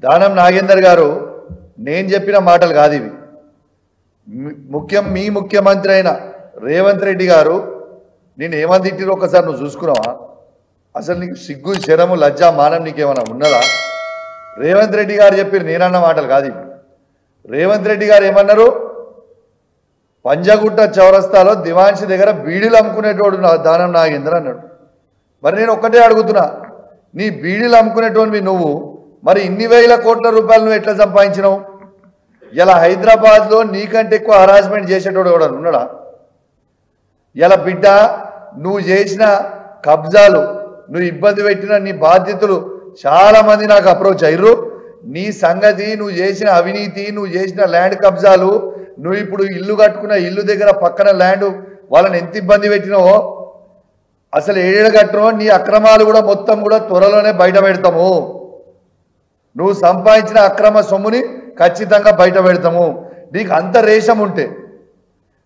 దానం నాగేందర్ గారు నేను చెప్పిన మాటలు కాదు ఇవి. మీ ముఖ్యమంత్రి అయిన రేవంత్ రెడ్డి గారు నేను ఏమని తిట్టిరో ఒకసారి నువ్వు చూసుకున్నావా? అసలు నీకు సిగ్గు శరము లజ్జ మానం నీకేమైనా ఉన్నదా? రేవంత్ రెడ్డి గారు చెప్పిన నేనన్న మాటలు కాదు ఇవి. రేవంత్ రెడ్డి గారు ఏమన్నారు? పంజగుట్ట చౌరస్తాలో దివాన్షి దగ్గర బీడీలు అమ్ముకునేటోడు దానం నాగేందర్ అన్నాడు. మరి నేను ఒక్కటే అడుగుతున్నా, నీ బీడీలు అమ్ముకునేటోనివి నువ్వు, మరి ఇన్ని వేల కోట్ల రూపాయలు నువ్వు ఎట్లా సంపాదించినావు? ఇలా హైదరాబాద్లో నీకంటే ఎక్కువ హరాస్మెంట్ చేసేటోడు కూడా ఉన్నాడా? ఇలా బిడ్డ నువ్వు చేసిన కబ్జాలు, నువ్వు ఇబ్బంది పెట్టిన నీ బాధ్యతలు చాలా మంది నాకు అప్రోచ్ అయ్యారు. నీ సంగతి, నువ్వు చేసిన అవినీతి, నువ్వు చేసిన ల్యాండ్ కబ్జాలు, నువ్వు ఇప్పుడు ఇల్లు కట్టుకున్న ఇల్లు దగ్గర పక్కన ల్యాండ్ వాళ్ళని ఎంత ఇబ్బంది పెట్టినావో, అసలు ఏడు కట్టడం నీ అక్రమాలు కూడా మొత్తం కూడా త్వరలోనే బయట పెడతాము. నువ్వు సంపాదించిన అక్రమ సొమ్ముని ఖచ్చితంగా బయట పెడతాము. నీకు అంత రేషం ఉంటే,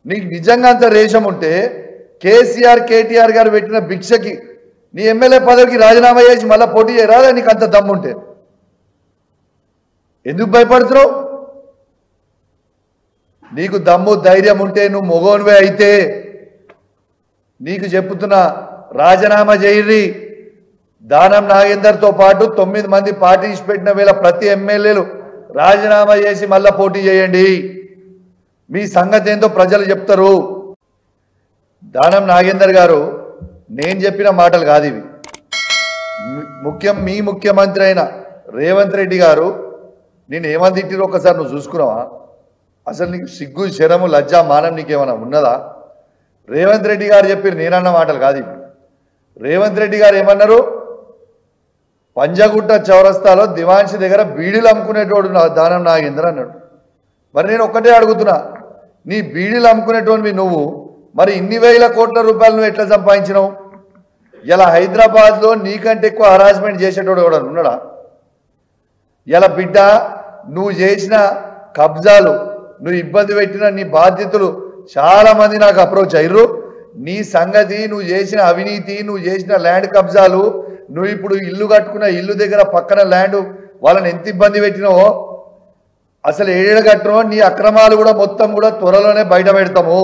నీకు నిజంగా అంత రేషం ఉంటే కేసీఆర్ కేటీఆర్ గారు పెట్టిన భిక్షకి నీ ఎమ్మెల్యే పదవికి రాజీనామా చేసి మళ్ళీ పోటీ చేయరాదా? నీకు అంత దమ్ముంటే ఎందుకు భయపడుతున్నావు? నీకు దమ్ము ధైర్యం ఉంటే, నువ్వు మొగోన్వే అయితే నీకు చెప్పుతున్నా, రాజీనామా చేయరి. దానం నాగేందర్తో పాటు 9 మంది పార్టీస్ పెట్టిన వేళ ప్రతి ఎమ్మెల్యేలు రాజీనామా చేసి మళ్ళా పోటీ చేయండి. మీ సంగతి ఏందో ప్రజలు చెప్తారు. దానం నాగేందర్ గారు నేను చెప్పిన మాటలు కాదు ఇవి. మీ ముఖ్యమంత్రి అయిన రేవంత్ రెడ్డి గారు నేను ఏమని తిట్టిరో ఒకసారి నువ్వు చూసుకున్నావా? అసలు నీకు సిగ్గు శరము లజ్జ మానం నీకేమైనా ఉన్నదా? రేవంత్ రెడ్డి గారు చెప్పిన నేనన్న మాటలు కాదు ఇవి. రేవంత్ రెడ్డి గారు ఏమన్నారు? పంజగుట్ట చౌరస్తాలో దివాన్షి దగ్గర బీడీలు అమ్ముకునేటోడు దానం నాగేందర్ అన్నాడు. మరి నేను ఒక్కటే అడుగుతున్నా, నీ బీడీలు అమ్ముకునేటోనివి నువ్వు, మరి ఇన్ని వేల కోట్ల రూపాయలు నువ్వు ఎట్లా సంపాదించినావు? ఇలా హైదరాబాద్లో నీకంటే ఎక్కువ హరాస్మెంట్ చేసేటోడు కూడా ఉన్నాడా? ఇలా బిడ్డ నువ్వు చేసిన కబ్జాలు, నువ్వు ఇబ్బంది పెట్టిన నీ బాధ్యతలు చాలా మంది నాకు అప్రోచ్ అయ్యారు. నీ సంగతి, నువ్వు చేసిన అవినీతి, నువ్వు చేసిన ల్యాండ్ కబ్జాలు, నువ్వు ఇప్పుడు ఇల్లు కట్టుకున్న ఇల్లు దగ్గర పక్కన ల్యాండ్ వాళ్ళని ఎంత ఇబ్బంది పెట్టినావో, అసలు ఏడు కట్టడం నీ అక్రమాలు కూడా మొత్తం కూడా త్వరలోనే బయట పెడతాము.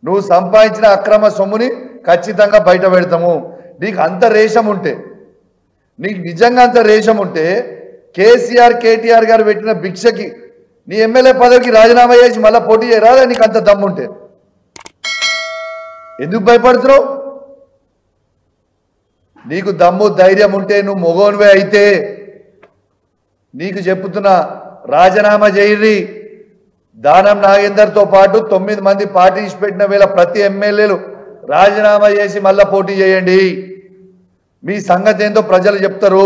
నువ్వు సంపాదించిన అక్రమ సొమ్ముని ఖచ్చితంగా బయట పెడతాము. నీకు అంత రేషం ఉంటే, నీకు నిజంగా అంత రేషం ఉంటే కేసీఆర్ కేటీఆర్ గారు పెట్టిన భిక్షకి నీ ఎమ్మెల్యే పదవికి రాజీనామా చేసి మళ్ళీ పోటీ చేయరాదా? నీకు అంత దమ్ముంటే ఎందుకు భయపడుతున్నావు? నీకు దమ్ము ధైర్యం ఉంటే, నువ్వు మొగోన్వే అయితే నీకు చెప్పుతున్నా, రాజీనామా చేయరి. దానం నాగేందర్తో పాటు 9 మంది పార్టీస్ పెట్టిన వేళ ప్రతి ఎమ్మెల్యేలు రాజీనామా చేసి మళ్ళీ పోటీ చేయండి. మీ సంగతి ఏందో ప్రజలు చెప్తారు.